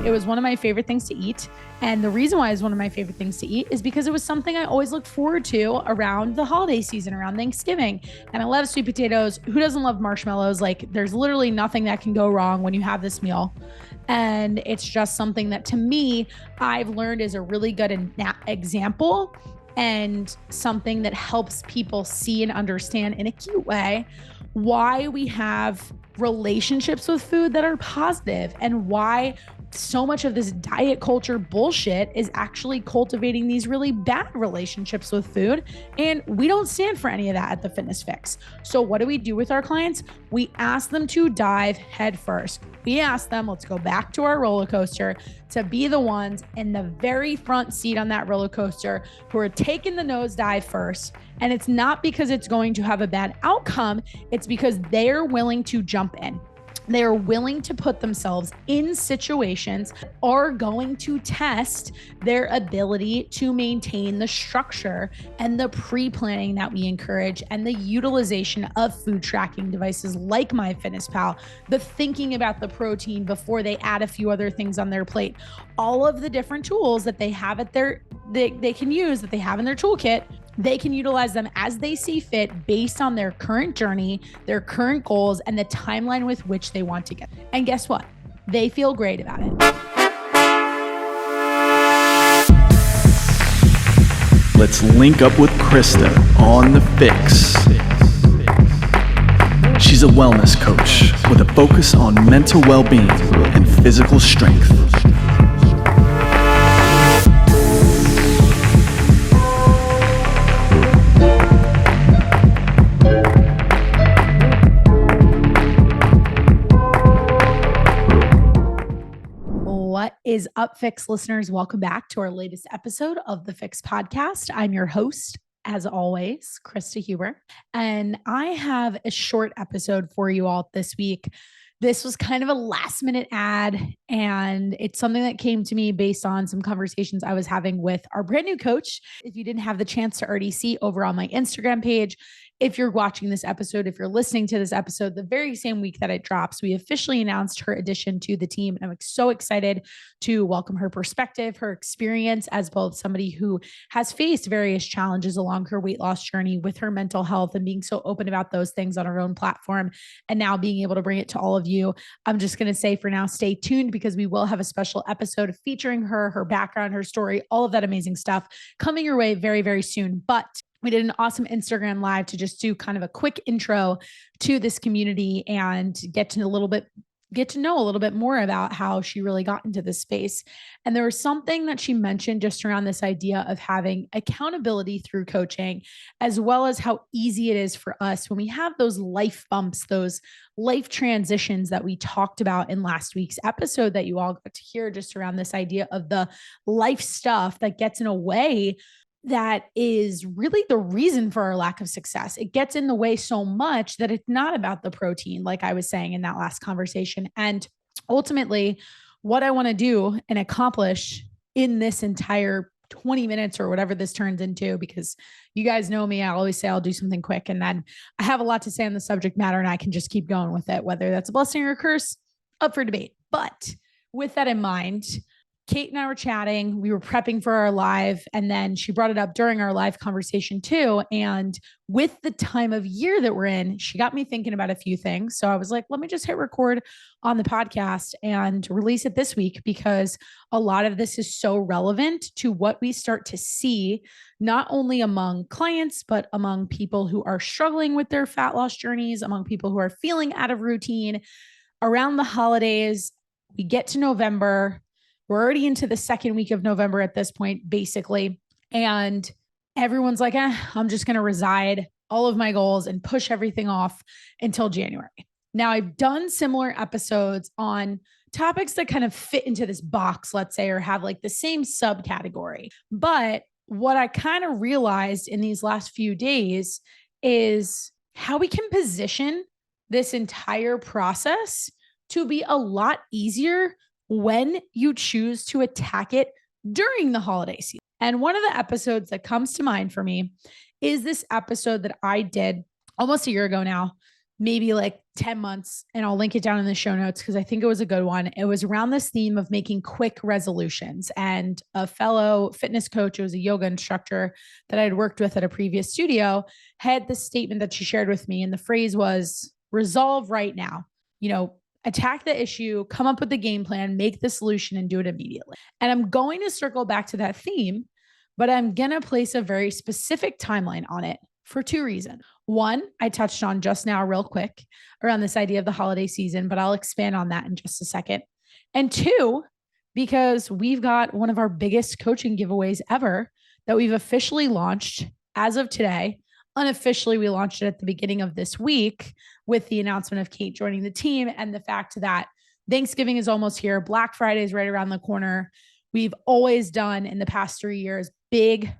It was one of my favorite things to eat. And the reason why it's one of my favorite things to eat is because it was something I always looked forward to around the holiday season, around Thanksgiving. And I love sweet potatoes. Who doesn't love marshmallows? Like, there's literally nothing that can go wrong when you have this meal. And it's just something that, to me, I've learned is a really good example and something that helps people see and understand in a cute way why we have relationships with food that are positive and why so much of this diet culture bullshit is actually cultivating these really bad relationships with food. And we don't stand for any of that at the Fitness Fix. So what do we do with our clients? We ask them to dive head first. We ask them, let's go back to our roller coaster, to be the ones in the very front seat on that roller coaster who are taking the nosedive first. And it's not because it's going to have a bad outcome. It's because they're willing to jump in. They are willing to put themselves in situations that are going to test their ability to maintain the structure and the pre-planning that we encourage and the utilization of food tracking devices like MyFitnessPal, the thinking about the protein before they add a few other things on their plate, all of the different tools that they have at they can use, that they have in their toolkit. They can utilize them as they see fit based on their current journey, their current goals, and the timeline with which they want to get. And guess what? They feel great about it. Let's link up with Krysta on The Fix. She's a wellness coach with a focus on mental well-being and physical strength. What is up, Fix listeners? Welcome back to our latest episode of the Fix podcast. I'm your host, as always, Krysta Huber, and I have a short episode for you all this week. This was kind of a last minute ad, and it's something that came to me based on some conversations I was having with our brand new coach. If you didn't have the chance to already see over on my Instagram page, if you're watching this episode, if you're listening to this episode, the very same week that it drops, we officially announced her addition to the team. And I'm so excited to welcome her perspective, her experience as both somebody who has faced various challenges along her weight loss journey with her mental health and being so open about those things on her own platform, and now being able to bring it to all of you. I'm just going to say for now, stay tuned because we will have a special episode featuring her, her background, her story, all of that amazing stuff coming your way very, very soon. But we did an awesome Instagram live to just do kind of a quick intro to this community and get to know a little bit more about how she really got into this space. And there was something that she mentioned just around this idea of having accountability through coaching, as well as how easy it is for us when we have those life bumps, those life transitions that we talked about in last week's episode that you all got to hear, just around this idea of the life stuff that gets in a way that is really the reason for our lack of success. It gets in the way so much that it's not about the protein, like I was saying in that last conversation. And ultimately, what I want to do and accomplish in this entire 20 minutes or whatever this turns into, because you guys know me, I always say I'll do something quick, and then I have a lot to say on the subject matter and I can just keep going with it, whether that's a blessing or a curse, up for debate. But with that in mind, Cait and I were chatting, we were prepping for our live, and then she brought it up during our live conversation too. And with the time of year that we're in, she got me thinking about a few things. So I was like, let me just hit record on the podcast and release it this week, because a lot of this is so relevant to what we start to see, not only among clients, but among people who are struggling with their fat loss journeys, among people who are feeling out of routine around the holidays. We get to November. We're already into the second week of November at this point, basically. And everyone's like, I'm just going to reside all of my goals and push everything off until January. Now, I've done similar episodes on topics that kind of fit into this box, let's say, or have like the same subcategory. But what I kind of realized in these last few days is how we can position this entire process to be a lot easier when you choose to attack it during the holiday season. And one of the episodes that comes to mind for me is this episode that I did almost a year ago now maybe like 10 months, and I'll link it down in the show notes because I think it was a good one. It was around this theme of making quick resolutions. And a fellow fitness coach, who was a yoga instructor that I had worked with at a previous studio, had this statement that she shared with me. And the phrase was resolve right now, attack the issue, come up with the game plan, make the solution, and do it immediately. And I'm going to circle back to that theme, but I'm going to place a very specific timeline on it for two reasons. One, I touched on just now real quick around this idea of the holiday season, but I'll expand on that in just a second. And two, because we've got one of our biggest coaching giveaways ever that we've officially launched as of today. Unofficially, we launched it at the beginning of this week with the announcement of Cait joining the team and the fact that Thanksgiving is almost here. Black Friday is right around the corner. We've always done in the past 3 years big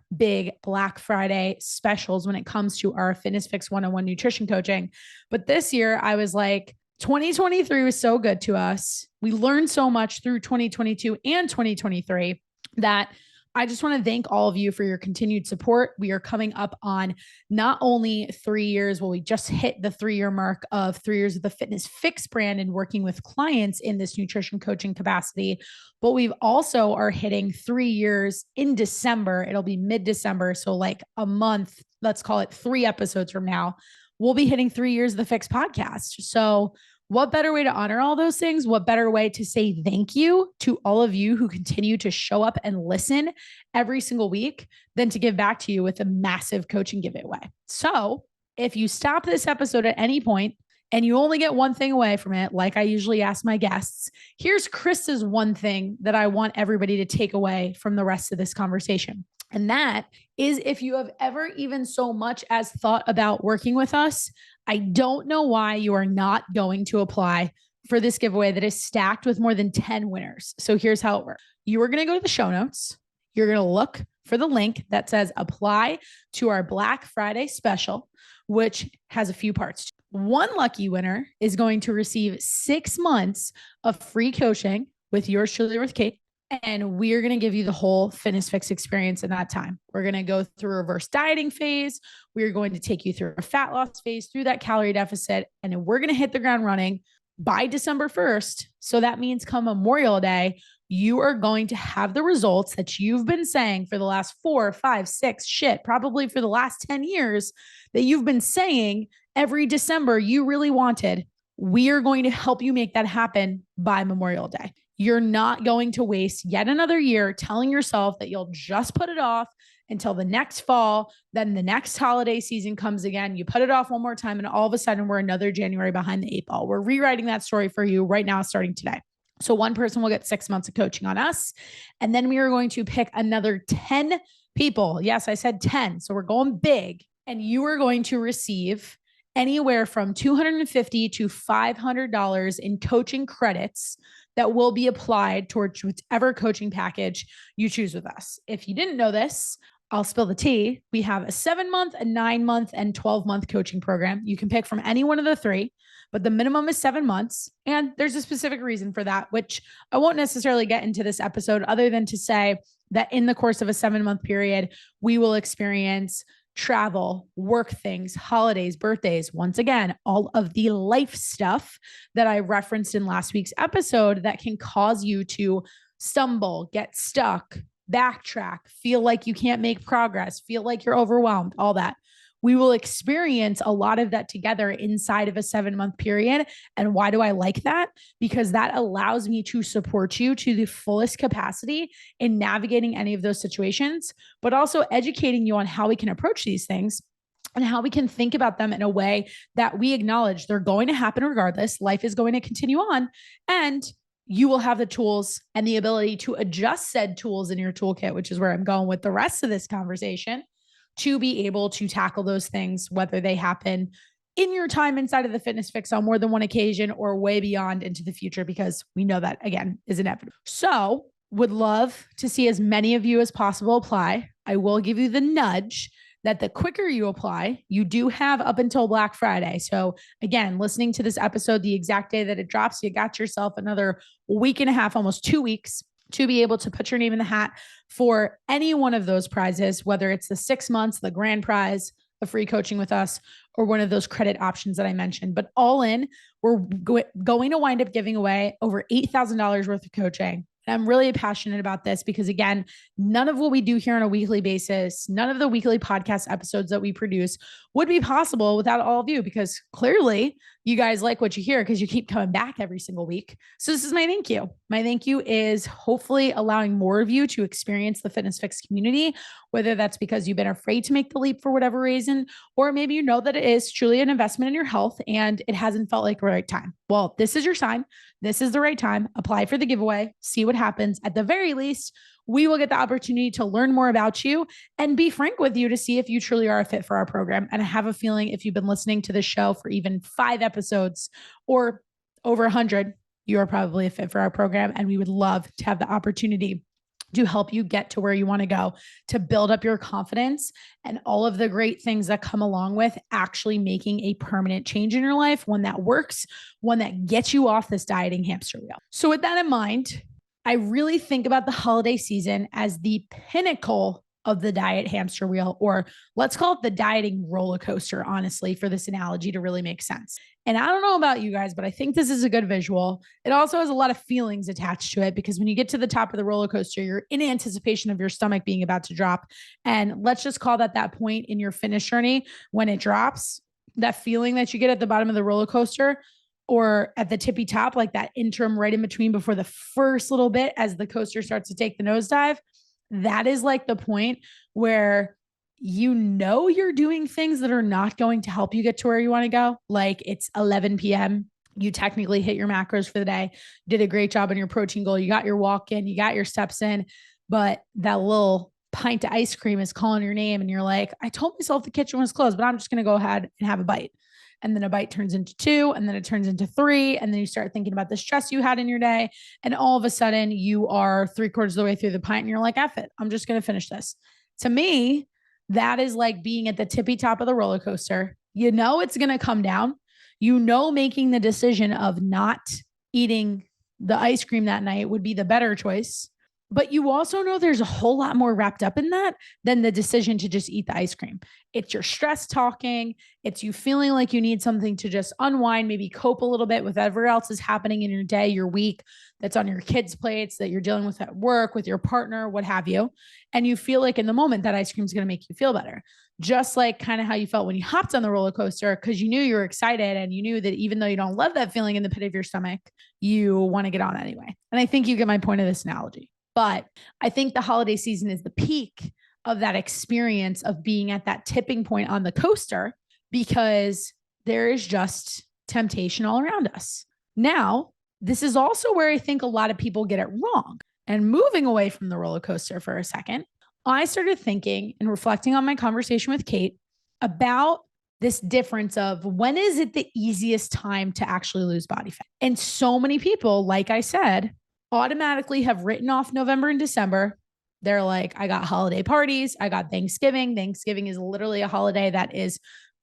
Black Friday specials when it comes to our Fitness Fix 101 nutrition coaching. But this year I was like, 2023 was so good to us. We learned so much through 2022 and 2023 that I just want to thank all of you for your continued support. We are coming up on not only 3 years, well, we just hit the 3-year mark of 3 years of the Fitness Fix brand and working with clients in this nutrition coaching capacity, but we've also are hitting 3 years in December. It'll be mid-December. So like a month, let's call it 3 episodes from now, we'll be hitting 3 years of the Fix podcast. So what better way to honor all those things? What better way to say thank you to all of you who continue to show up and listen every single week than to give back to you with a massive coaching giveaway? So if you stop this episode at any point and you only get one thing away from it, like I usually ask my guests, here's Krysta's one thing that I want everybody to take away from the rest of this conversation. And that is, if you have ever even so much as thought about working with us, I don't know why you are not going to apply for this giveaway that is stacked with more than 10 winners. So here's how it works. You are going to go to the show notes. You're going to look for the link that says apply to our Black Friday special, which has a few parts. One lucky winner is going to receive 6 months of free coaching with yours truly, with Cait. And we're going to give you the whole Fitness Fix experience in that time. We're going to go through a reverse dieting phase. We're going to take you through a fat loss phase, through that calorie deficit, and then we're going to hit the ground running by December 1st. So that means come Memorial Day, you are going to have the results that you've been saying for the last 4, 5, 6, probably for the last 10 years that you've been saying every December you really wanted. We are going to help you make that happen by Memorial Day. You're not going to waste yet another year telling yourself that you'll just put it off until the next fall. Then the next holiday season comes again. You put it off one more time, and all of a sudden we're another January behind the 8 ball. We're rewriting that story for you right now, starting today. So one person will get 6 months of coaching on us. And then we are going to pick another 10 people. Yes, I said 10. So we're going big, and you are going to receive anywhere from $250 to $500 in coaching credits that will be applied towards whichever coaching package you choose with us. If you didn't know this, I'll spill the tea. We have a 7-month, a 9-month, and 12-month coaching program. You can pick from any one of the 3, but the minimum is 7 months. And there's a specific reason for that, which I won't necessarily get into this episode, other than to say that in the course of a 7-month period, we will experience travel, work things, holidays, birthdays, once again, all of the life stuff that I referenced in last week's episode that can cause you to stumble, get stuck, backtrack, feel like you can't make progress, feel like you're overwhelmed, all that. We will experience a lot of that together inside of a 7-month period. And why do I like that? Because that allows me to support you to the fullest capacity in navigating any of those situations, but also educating you on how we can approach these things and how we can think about them in a way that we acknowledge they're going to happen regardless. Life is going to continue on, and you will have the tools and the ability to adjust said tools in your toolkit, which is where I'm going with the rest of this conversation, to be able to tackle those things, whether they happen in your time inside of the Fitness Fix on more than one occasion or way beyond into the future, because we know that, again, is inevitable. So would love to see as many of you as possible apply. I will give you the nudge that the quicker you apply, you do have up until Black Friday. So again, listening to this episode, the exact day that it drops, you got yourself another week and a half, almost 2 weeks, to be able to put your name in the hat for any one of those prizes, whether it's the 6 months, the grand prize, of free coaching with us or one of those credit options that I mentioned. But all in, we're going to wind up giving away over $8,000 worth of coaching. And I'm really passionate about this because, again, none of what we do here on a weekly basis, none of the weekly podcast episodes that we produce would be possible without all of you, because clearly you guys like what you hear because you keep coming back every single week. So this is my thank you. My thank you is hopefully allowing more of you to experience the Fitness Fix community, whether that's because you've been afraid to make the leap for whatever reason, or maybe you know that it is truly an investment in your health and it hasn't felt like the right time. Well, this is your sign. This is the right time. Apply for the giveaway, see what happens. At the very least, we will get the opportunity to learn more about you and be frank with you to see if you truly are a fit for our program. And I have a feeling if you've been listening to this show for even 5 episodes or over 100, you are probably a fit for our program. And we would love to have the opportunity to help you get to where you want to go, to build up your confidence and all of the great things that come along with actually making a permanent change in your life, one that works, one that gets you off this dieting hamster wheel. So with that in mind, I really think about the holiday season as the pinnacle of the diet hamster wheel, or let's call it the dieting roller coaster, honestly, for this analogy to really make sense. And I don't know about you guys, but I think this is a good visual. It also has a lot of feelings attached to it because when you get to the top of the roller coaster, you're in anticipation of your stomach being about to drop. And let's just call that point in your fitness journey when it drops, that feeling that you get at the bottom of the roller coaster or at the tippy top, like that interim right in between before the first little bit as the coaster starts to take the nosedive. That is like the point where you know you're doing things that are not going to help you get to where you want to go. Like it's 11 p.m. You technically hit your macros for the day, did a great job on your protein goal. You got your walk in, you got your steps in, but that little pint of ice cream is calling your name. And you're like, I told myself the kitchen was closed, but I'm just going to go ahead and have a bite. And then a bite turns into 2, and then it turns into 3. And then you start thinking about the stress you had in your day. And all of a sudden you are 3/4 of the way through the pint and you're like, F it, I'm just going to finish this. To me, that is like being at the tippy top of the roller coaster. You know, it's going to come down, making the decision of not eating the ice cream that night would be the better choice. But you also know there's a whole lot more wrapped up in that than the decision to just eat the ice cream. It's your stress talking. It's you feeling like you need something to just unwind, maybe cope a little bit with whatever else is happening in your day, your week, that's on your kids' plates, that you're dealing with at work, with your partner, what have you. And you feel like in the moment that ice cream is going to make you feel better. Just like kind of how you felt when you hopped on the roller coaster because you knew you were excited and you knew that even though you don't love that feeling in the pit of your stomach, you want to get on anyway. And I think you get my point of this analogy. But I think the holiday season is the peak of that experience of being at that tipping point on the coaster because there is just temptation all around us. Now, this is also where I think a lot of people get it wrong. And moving away from the roller coaster for a second, I started thinking and reflecting on my conversation with Cait about this difference of when is it the easiest time to actually lose body fat? And so many people, like I said, automatically have written off November and December. They're like, I got holiday parties. I got Thanksgiving. Thanksgiving is literally a holiday that is,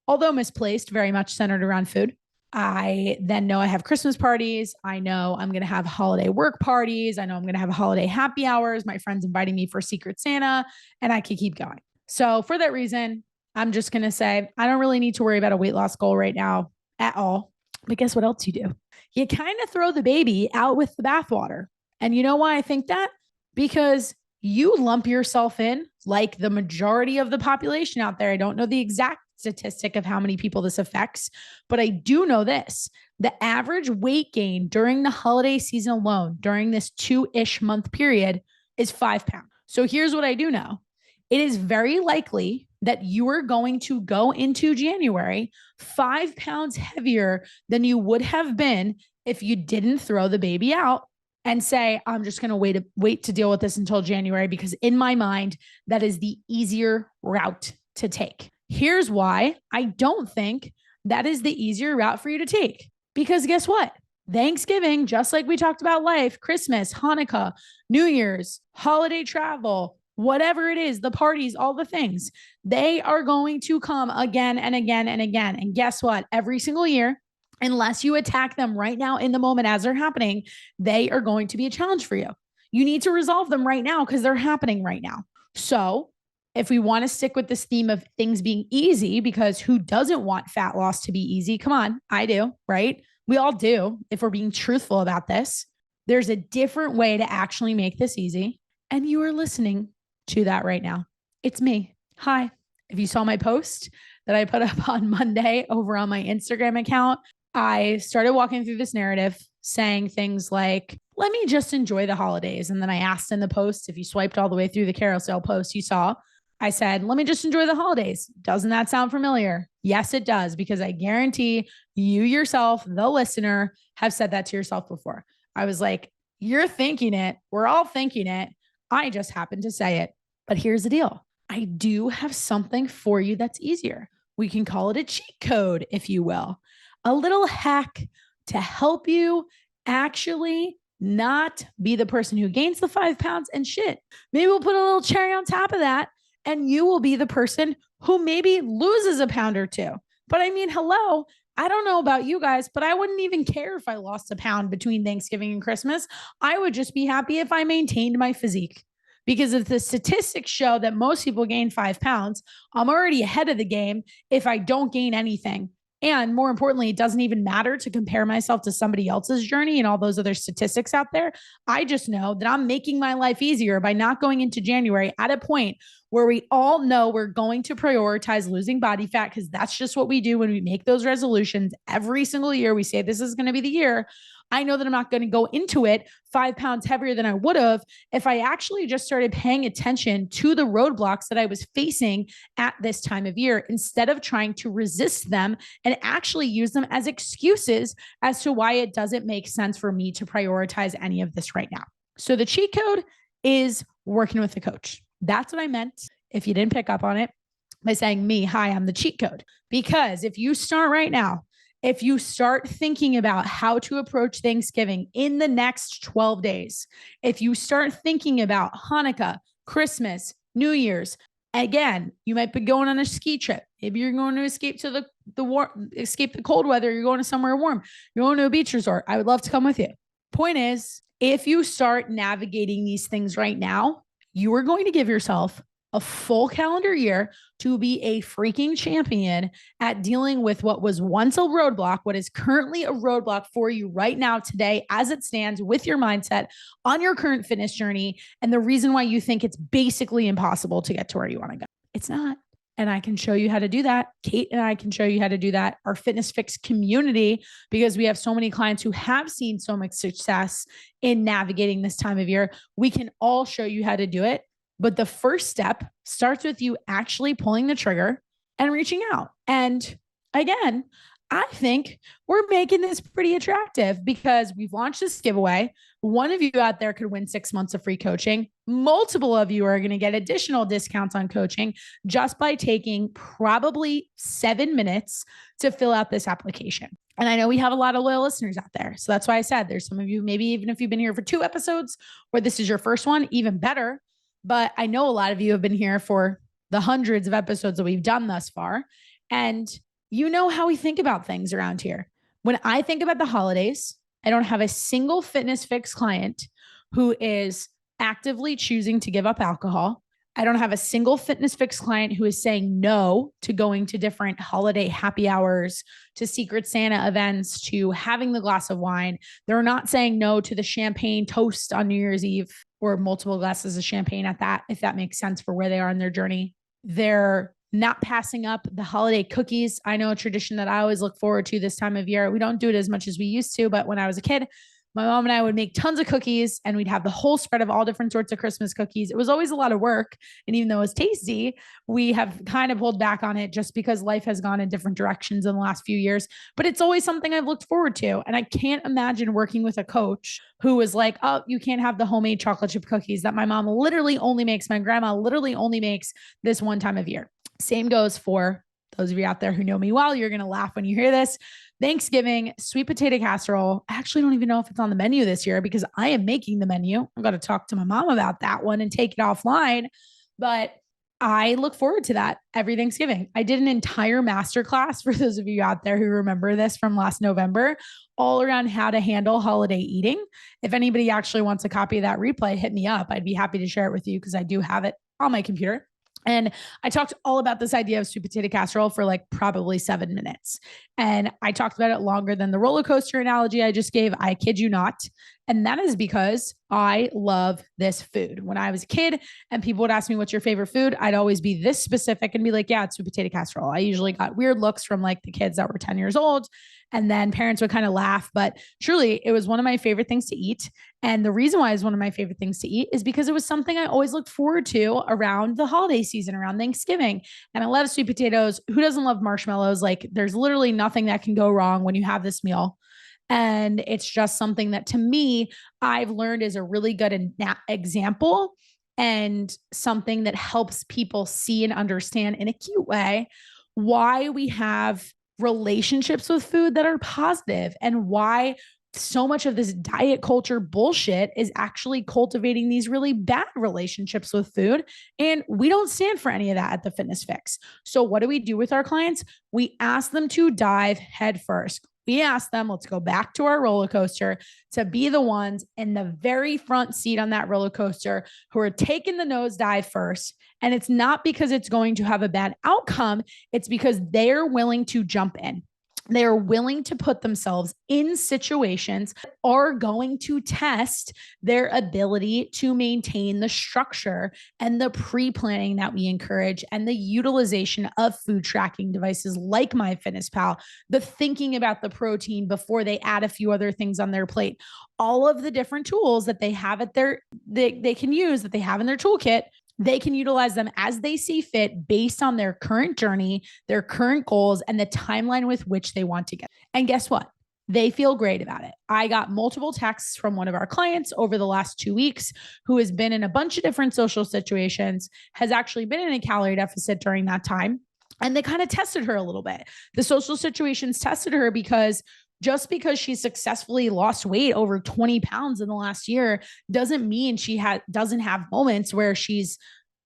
although misplaced, very much centered around food. I then know I have Christmas parties. I know I'm going to have holiday work parties. I know I'm going to have holiday happy hours. My friend's inviting me for Secret Santa, and I could keep going. So for that reason, I'm just going to say, I don't really need to worry about a weight loss goal right now at all. But guess what else you do? You kind of throw the baby out with the bathwater. And you know why I think that? Because you lump yourself in like the majority of the population out there. I don't know the exact statistic of how many people this affects, but I do know this. The average weight gain during the holiday season alone, during this 2-ish month period, is 5 pounds. So here's what I do know. It is very likely that you are going to go into January 5 pounds heavier than you would have been if you didn't throw the baby out and say, I'm just going to wait to deal with this until January, because in my mind, that is the easier route to take. Here's why I don't think that is the easier route for you to take. Because guess what? Thanksgiving, just like we talked about life, Christmas, Hanukkah, New Year's, holiday travel, whatever it is, the parties, all the things, they are going to come again and again and again. And guess what? Every single year, unless you attack them right now in the moment as they're happening, they are going to be a challenge for you. You need to resolve them right now because they're happening right now. So if we want to stick with this theme of things being easy, because who doesn't want fat loss to be easy? Come on, I do, right? We all do, if we're being truthful about this. There's a different way to actually make this easy. And you are listening to that right now. It's me. Hi. If you saw my post that I put up on Monday over on my Instagram account, I started walking through this narrative saying things like, let me just enjoy the holidays. And then I asked in the post, if you swiped all the way through the carousel post, you saw, I said, let me just enjoy the holidays. Doesn't that sound familiar? Yes, it does, because I guarantee you yourself, the listener, have said that to yourself before. I was like, you're thinking it. We're all thinking it. I just happened to say it. But here's the deal. I do have something for you that's easier. We can call it a cheat code, if you will, a little hack to help you actually not be the person who gains the 5 pounds and shit. Maybe we'll put a little cherry on top of that, and you will be the person who maybe loses a pound or two. But I mean, hello, I don't know about you guys, but I wouldn't even care if I lost a pound between Thanksgiving and Christmas. I would just be happy if I maintained my physique. Because if the statistics show that most people gain 5 pounds, I'm already ahead of the game if I don't gain anything. And more importantly, it doesn't even matter to compare myself to somebody else's journey and all those other statistics out there. I just know that I'm making my life easier by not going into January at a point where we all know we're going to prioritize losing body fat, because that's just what we do when we make those resolutions every single year. We say this is going to be the year. I know that I'm not going to go into it 5 pounds heavier than I would have if I actually just started paying attention to the roadblocks that I was facing at this time of year, instead of trying to resist them and actually use them as excuses as to why it doesn't make sense for me to prioritize any of this right now. So the cheat code is working with a coach. That's what I meant, if you didn't pick up on it, by saying me, hi, I'm the cheat code. Because if you start right now, if you start thinking about how to approach Thanksgiving in the next 12 days, if you start thinking about Hanukkah, Christmas, New Year's, again, you might be going on a ski trip. Maybe you're going to escape the cold weather. You're going to somewhere warm. You're going to a beach resort. I would love to come with you. Point is, if you start navigating these things right now, you are going to give yourself a full calendar year to be a freaking champion at dealing with what was once a roadblock, what is currently a roadblock for you right now, today, as it stands, with your mindset on your current fitness journey. And the reason why you think it's basically impossible to get to where you want to go. It's not. And I can show you how to do that. Cait and I can show you how to do that. Our Fitness Fix community, because we have so many clients who have seen so much success in navigating this time of year, we can all show you how to do it. But the first step starts with you actually pulling the trigger and reaching out. And again, I think we're making this pretty attractive because we've launched this giveaway. One of you out there could win 6 months of free coaching. Multiple of you are going to get additional discounts on coaching just by taking probably 7 minutes to fill out this application. And I know we have a lot of loyal listeners out there. So that's why I said there's some of you, maybe even if you've been here for 2 episodes or this is your first one, even better. But I know a lot of you have been here for the hundreds of episodes that we've done thus far. And you know how we think about things around here. When I think about the holidays, I don't have a single Fitness Fix client who is actively choosing to give up alcohol. I don't have a single Fitness Fix client who is saying no to going to different holiday happy hours, to Secret Santa events, to having the glass of wine. They're not saying no to the champagne toast on New Year's Eve, or multiple glasses of champagne at that, if that makes sense for where they are in their journey. They're not passing up the holiday cookies. I know a tradition that I always look forward to this time of year. We don't do it as much as we used to, but when I was a kid, my mom and I would make tons of cookies and we'd have the whole spread of all different sorts of Christmas cookies. It was always a lot of work. And even though it was tasty, we have kind of pulled back on it just because life has gone in different directions in the last few years. But it's always something I've looked forward to. And I can't imagine working with a coach who was like, oh, you can't have the homemade chocolate chip cookies that my mom literally only makes. My grandma literally only makes this one time of year. Same goes for those of you out there who know me well. You're going to laugh when you hear this. Thanksgiving, sweet potato casserole. I actually don't even know if it's on the menu this year because I am making the menu. I've got to talk to my mom about that one and take it offline. But I look forward to that every Thanksgiving. I did an entire masterclass for those of you out there who remember this from last November, all around how to handle holiday eating. If anybody actually wants a copy of that replay, hit me up. I'd be happy to share it with you because I do have it on my computer. And I talked all about this idea of sweet potato casserole for like probably 7 minutes. And I talked about it longer than the roller coaster analogy I just gave. I kid you not. And that is because I love this food. When I was a kid and people would ask me, what's your favorite food? I'd always be this specific and be like, yeah, it's sweet potato casserole. I usually got weird looks from like the kids that were 10 years old. And then parents would kind of laugh. But truly, it was one of my favorite things to eat. And the reason why it's one of my favorite things to eat is because it was something I always looked forward to around the holiday season, around Thanksgiving. And I love sweet potatoes. Who doesn't love marshmallows? Like there's literally nothing that can go wrong when you have this meal. And it's just something that to me, I've learned is a really good example and something that helps people see and understand in a cute way why we have relationships with food that are positive and why so much of this diet culture bullshit is actually cultivating these really bad relationships with food. And we don't stand for any of that at the Fitness Fix. So what do we do with our clients? We ask them to dive headfirst. We ask them, let's go back to our roller coaster, to be the ones in the very front seat on that roller coaster who are taking the nosedive first. And it's not because it's going to have a bad outcome. It's because they're willing to jump in. They're willing to put themselves in situations that are going to test their ability to maintain the structure and the pre-planning that we encourage and the utilization of food tracking devices like MyFitnessPal, the thinking about the protein before they add a few other things on their plate, all of the different tools that they have at they can use that they have in their toolkit. They can utilize them as they see fit based on their current journey, their current goals, and the timeline with which they want to get. And guess what? They feel great about it. I got multiple texts from one of our clients over the last 2 weeks who has been in a bunch of different social situations, has actually been in a calorie deficit during that time. And they kind of tested her a little bit. The social situations tested her because just because she successfully lost weight over 20 pounds in the last year doesn't mean she doesn't have moments where she's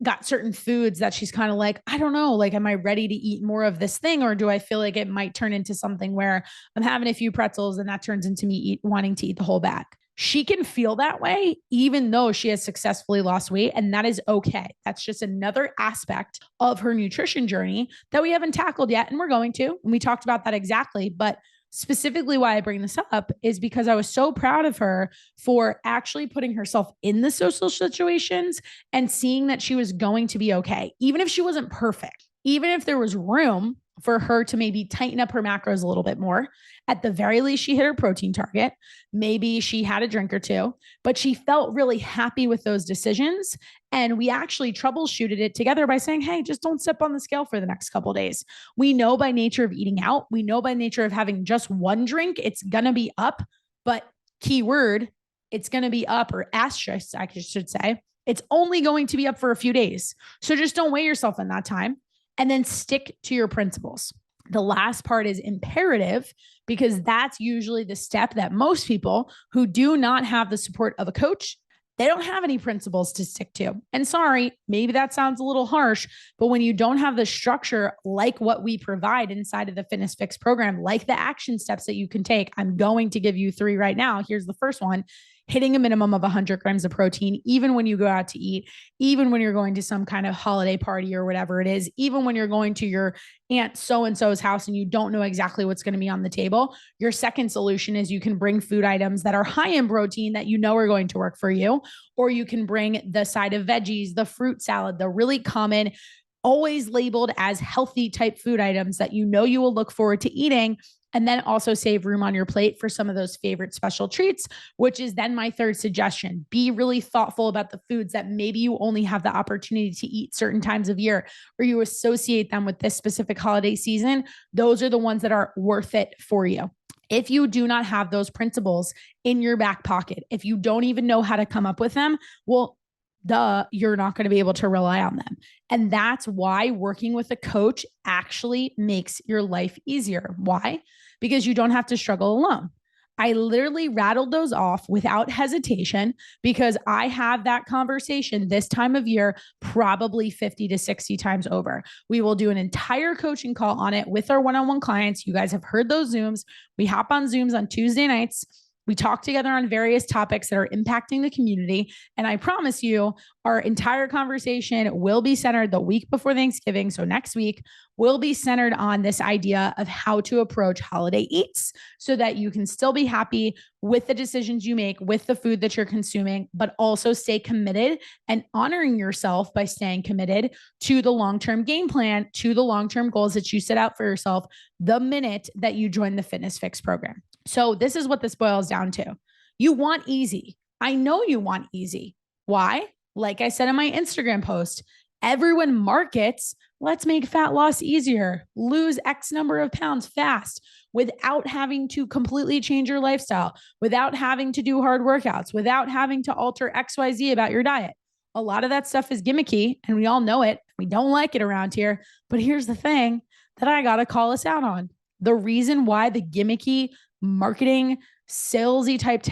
got certain foods that she's kind of like, I don't know, like, am I ready to eat more of this thing? Or do I feel like it might turn into something where I'm having a few pretzels and that turns into me wanting to eat the whole bag? She can feel that way, even though she has successfully lost weight. And that is okay. That's just another aspect of her nutrition journey that we haven't tackled yet. And we're going to, and we talked about that exactly. But specifically why I bring this up is because I was so proud of her for actually putting herself in the social situations and seeing that she was going to be okay, even if she wasn't perfect, even if there was room for her to maybe tighten up her macros a little bit more. At the very least, she hit her protein target. Maybe she had a drink or two, but she felt really happy with those decisions. And we actually troubleshooted it together by saying, hey, just don't step on the scale for the next couple of days. We know by nature of eating out, we know by nature of having just one drink, it's going to be up, but keyword, it's going to be up, or asterisk, I should say, it's only going to be up for a few days. So just don't weigh yourself in that time and then stick to your principles. The last part is imperative because that's usually the step that most people who do not have the support of a coach, they don't have any principles to stick to. And sorry, maybe that sounds a little harsh, but when you don't have the structure like what we provide inside of the Fitness Fix program, like the action steps that you can take, I'm going to give you 3 right now. Here's the first one. Hitting a minimum of 100 grams of protein, even when you go out to eat, even when you're going to some kind of holiday party or whatever it is, even when you're going to your aunt so-and-so's house and you don't know exactly what's going to be on the table. Your second solution is you can bring food items that are high in protein that you know are going to work for you, or you can bring the side of veggies, the fruit salad, the really common, always labeled as healthy type food items that you know you will look forward to eating. And then also save room on your plate for some of those favorite special treats, which is then my third suggestion. Be really thoughtful about the foods that maybe you only have the opportunity to eat certain times of year, or you associate them with this specific holiday season. Those are the ones that are worth it for you. If you do not have those principles in your back pocket, if you don't even know how to come up with them, well, you're not going to be able to rely on them. And that's why working with a coach actually makes your life easier. Why? Because you don't have to struggle alone. I literally rattled those off without hesitation because I have that conversation this time of year, probably 50 to 60 times over. We will do an entire coaching call on it with our one-on-one clients. You guys have heard those Zooms. We hop on Zooms on Tuesday nights. We talk together on various topics that are impacting the community. And I promise you, our entire conversation will be centered the week before Thanksgiving. So next week will be centered on this idea of how to approach holiday eats so that you can still be happy with the decisions you make, with the food that you're consuming, but also stay committed and honoring yourself by staying committed to the long-term game plan, to the long-term goals that you set out for yourself the minute that you join the Fitness Fix program. So this is what this boils down to. You want easy. I know you want easy. Why? Like I said in my Instagram post, everyone markets, let's make fat loss easier, lose X number of pounds fast without having to completely change your lifestyle, without having to do hard workouts, without having to alter XYZ about your diet. A lot of that stuff is gimmicky and we all know it. We don't like it around here. But here's the thing that I got to call us out on. The reason why the gimmicky marketing, salesy type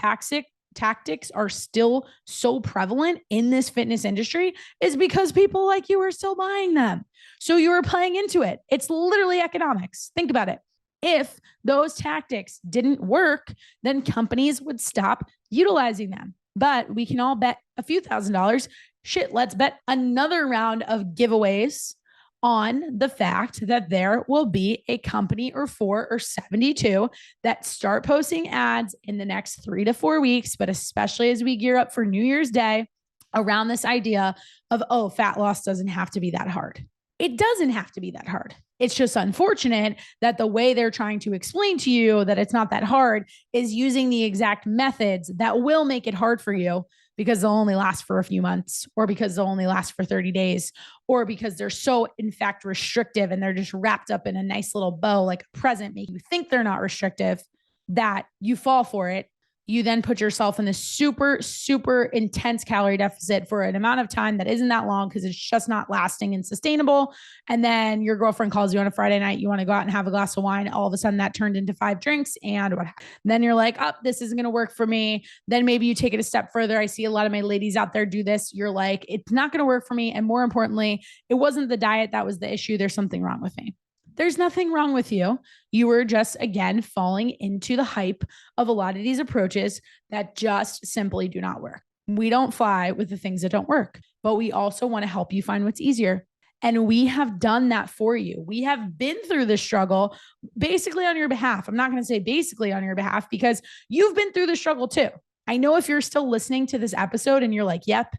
tactics are still so prevalent in this fitness industry is because people like you are still buying them. So you are playing into it. It's literally economics. Think about it. If those tactics didn't work, then companies would stop utilizing them. But we can all bet a few $1,000s. Shit, let's bet another round of giveaways on the fact that there will be a company or 4 or 72 that start posting ads in the next 3 to 4 weeks, but especially as we gear up for New Year's Day around this idea of, oh, fat loss doesn't have to be that hard. It doesn't have to be that hard. It's just unfortunate that the way they're trying to explain to you that it's not that hard is using the exact methods that will make it hard for you because they'll only last for a few months, or because they'll only last for 30 days, or because they're so, in fact, restrictive and they're just wrapped up in a nice little bow like a present, make you think they're not restrictive, that you fall for it. You then put yourself in this super, super intense calorie deficit for an amount of time that isn't that long because it's just not lasting and sustainable. And then your girlfriend calls you on a Friday night. You want to go out and have a glass of wine. All of a sudden that turned into 5 drinks. And what happened? Then you're like, oh, this isn't going to work for me. Then maybe you take it a step further. I see a lot of my ladies out there do this. You're like, it's not going to work for me. And more importantly, it wasn't the diet that was the issue. There's something wrong with me. There's nothing wrong with you. You were just, again, falling into the hype of a lot of these approaches that just simply do not work. We don't fly with the things that don't work, but we also want to help you find what's easier. And we have done that for you. We have been through the struggle basically on your behalf. I'm not going to say basically on your behalf because you've been through the struggle too. I know if you're still listening to this episode and you're like, yep,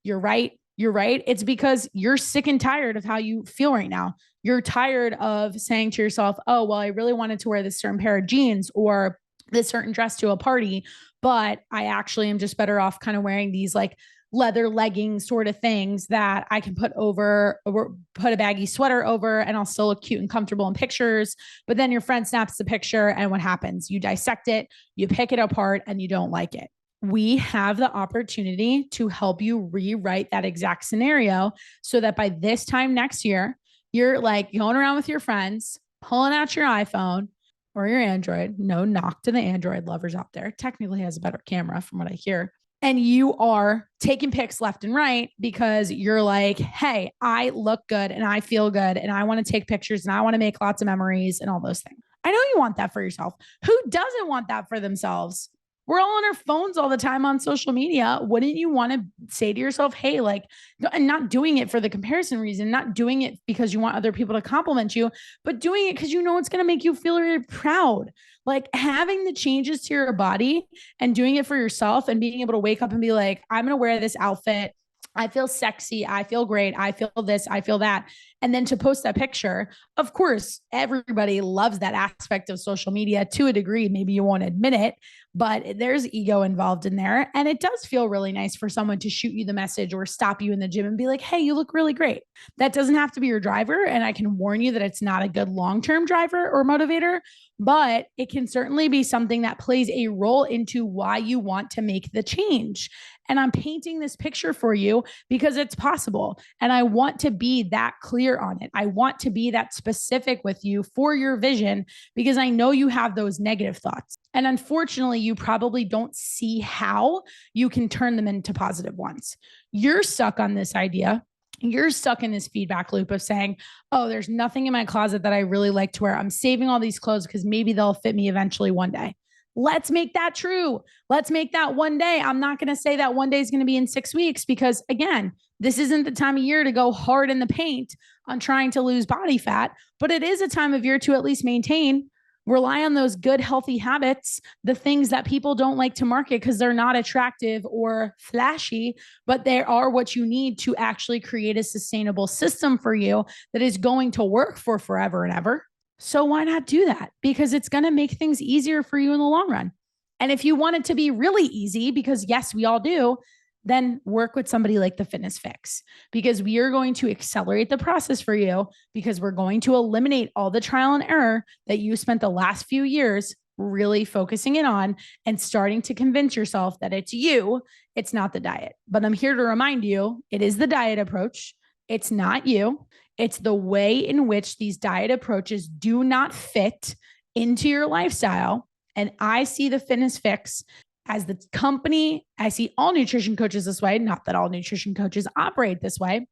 you're right. It's because you're sick and tired of how you feel right now. You're tired of saying to yourself, oh, well, I really wanted to wear this certain pair of jeans or this certain dress to a party, but I actually am just better off kind of wearing these like leather leggings sort of things that I can put over, or put a baggy sweater over, and I'll still look cute and comfortable in pictures. But then your friend snaps the picture and what happens? You dissect it, you pick it apart, and you don't like it. We have the opportunity to help you rewrite that exact scenario so that by this time next year, you're like going around with your friends, pulling out your iPhone or your Android. No knock to the Android lovers out there. Technically has a better camera from what I hear. And you are taking pics left and right because you're like, hey, I look good and I feel good and I want to take pictures and I want to make lots of memories and all those things. I know you want that for yourself. Who doesn't want that for themselves? We're all on our phones all the time on social media. Wouldn't you want to say to yourself, hey, like, and not doing it for the comparison reason, not doing it because you want other people to compliment you, but doing it because you know it's going to make you feel really proud. Like having the changes to your body and doing it for yourself and being able to wake up and be like, I'm going to wear this outfit. I feel sexy. I feel great. I feel this. I feel that. And then to post that picture, of course, everybody loves that aspect of social media to a degree. Maybe you won't admit it, but there's ego involved in there. And it does feel really nice for someone to shoot you the message or stop you in the gym and be like, hey, you look really great. That doesn't have to be your driver. And I can warn you that it's not a good long-term driver or motivator, but it can certainly be something that plays a role into why you want to make the change. And I'm painting this picture for you because it's possible. And I want to be that clear on it. I want to be that specific with you for your vision because I know you have those negative thoughts. And unfortunately, you probably don't see how you can turn them into positive ones. You're stuck on this idea. You're stuck in this feedback loop of saying, oh, there's nothing in my closet that I really like to wear. I'm saving all these clothes because maybe they'll fit me eventually one day. Let's make that true. Let's make that one day. I'm not going to say that one day is going to be in 6 weeks because, again, this isn't the time of year to go hard in the paint on trying to lose body fat, but it is a time of year to at least maintain, rely on those good, healthy habits, the things that people don't like to market because they're not attractive or flashy, but they are what you need to actually create a sustainable system for you that is going to work for forever and ever. So why not do that? Because it's going to make things easier for you in the long run. And if you want it to be really easy, because yes, we all do, then work with somebody like the Fitness Fix, because we are going to accelerate the process for you, because we're going to eliminate all the trial and error that you spent the last few years really focusing in on and starting to convince yourself that it's you, it's not the diet. But I'm here to remind you, it is the diet approach. It's not you. It's the way in which these diet approaches do not fit into your lifestyle. And I see the Fitness Fix as the company. I see all nutrition coaches this way, not that all nutrition coaches operate this way,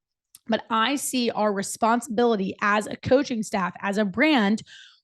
but I see our responsibility as a coaching staff, as a brand,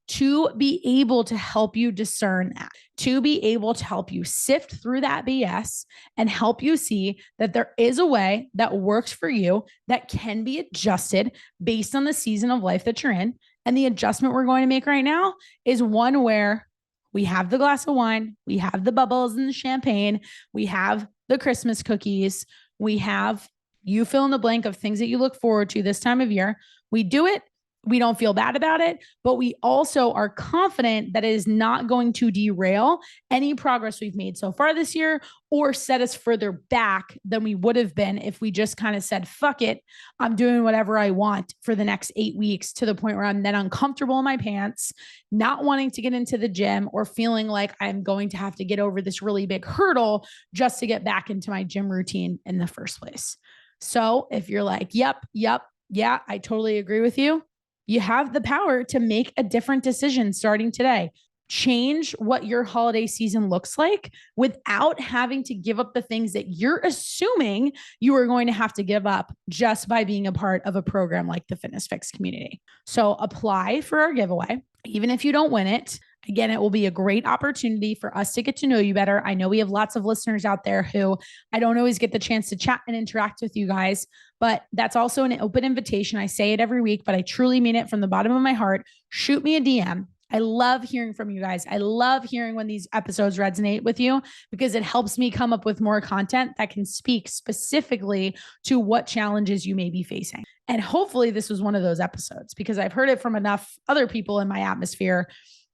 to be able to help you discern that, to be able to help you sift through that BS and help you see that there is a way that works for you that can be adjusted based on the season of life that you're in. And the adjustment we're going to make right now is one where we have the glass of wine, we have the bubbles and the champagne, we have the Christmas cookies, we have you fill in the blank of things that you look forward to this time of year. We do it. We don't feel bad about it, but we also are confident that it is not going to derail any progress we've made so far this year or set us further back than we would have been if we just kind of said, fuck it, I'm doing whatever I want for the next 8 weeks, to the point where I'm then uncomfortable in my pants, not wanting to get into the gym or feeling like I'm going to have to get over this really big hurdle just to get back into my gym routine in the first place. So if you're like, yep, yeah, I totally agree with you, you have the power to make a different decision starting today. Change what your holiday season looks like without having to give up the things that you're assuming you are going to have to give up just by being a part of a program like the Fitness Fix community. So apply for our giveaway. Even if you don't win it, again, it will be a great opportunity for us to get to know you better. I know we have lots of listeners out there who I don't always get the chance to chat and interact with you guys, but that's also an open invitation. I say it every week, but I truly mean it from the bottom of my heart. Shoot me a DM. I love hearing from you guys. I love hearing when these episodes resonate with you, because it helps me come up with more content that can speak specifically to what challenges you may be facing. And hopefully this was one of those episodes, because I've heard it from enough other people in my atmosphere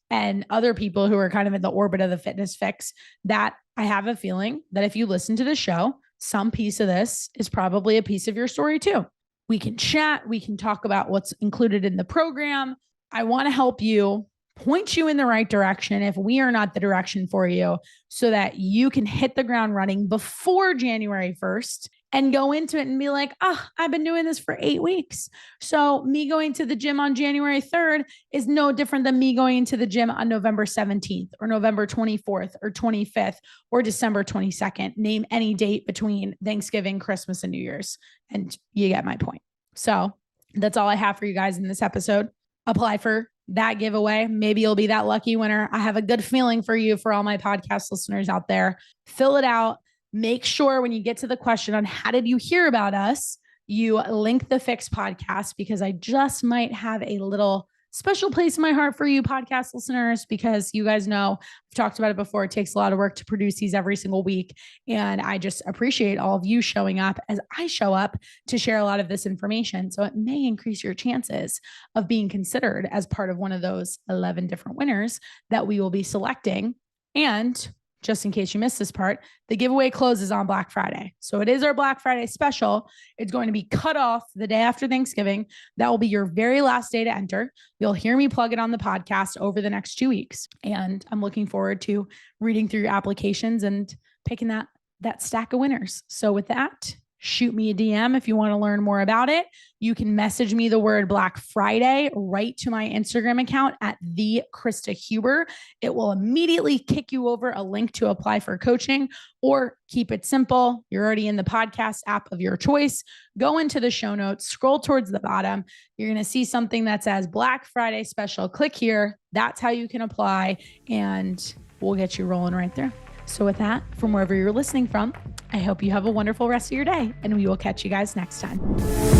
and other people who are kind of in the orbit of the Fitness Fix that I have a feeling that if you listen to the show, some piece of this is probably a piece of your story too. We can chat. We can talk about what's included in the program. I want to help you, point you in the right direction if we are not the direction for you, so that you can hit the ground running before January 1st and go into it and be like, I've been doing this for 8 weeks. So me going to the gym on January 3rd is no different than me going to the gym on November 17th or November 24th or 25th or December 22nd. Name any date between Thanksgiving, Christmas, and New Year's. And you get my point. So that's all I have for you guys in this episode. Apply for that giveaway. Maybe you'll be that lucky winner. I have a good feeling for you, for all my podcast listeners out there. Fill it out. Make sure when you get to the question on how did you hear about us, you link the Fix podcast, because I just might have a little special place in my heart for you podcast listeners, because you guys know I've talked about it before. It takes a lot of work to produce these every single week. And I just appreciate all of you showing up as I show up to share a lot of this information. So it may increase your chances of being considered as part of one of those 11 different winners that we will be selecting. And just in case you missed this part, the giveaway closes on Black Friday. So it is our Black Friday special. It's going to be cut off the day after Thanksgiving. That will be your very last day to enter. You'll hear me plug it on the podcast over the next 2 weeks. And I'm looking forward to reading through your applications and picking that stack of winners. So with that, shoot me a DM if you want to learn more about it. You can message me the word Black Friday right to my Instagram account at the Krysta Huber. It will immediately kick you over a link to apply for coaching, or keep it simple. You're already in the podcast app of your choice. Go into the show notes, scroll towards the bottom. You're going to see something that says Black Friday special. Click here. That's how you can apply. And we'll get you rolling right through. So with that, from wherever you're listening from, I hope you have a wonderful rest of your day, and we will catch you guys next time.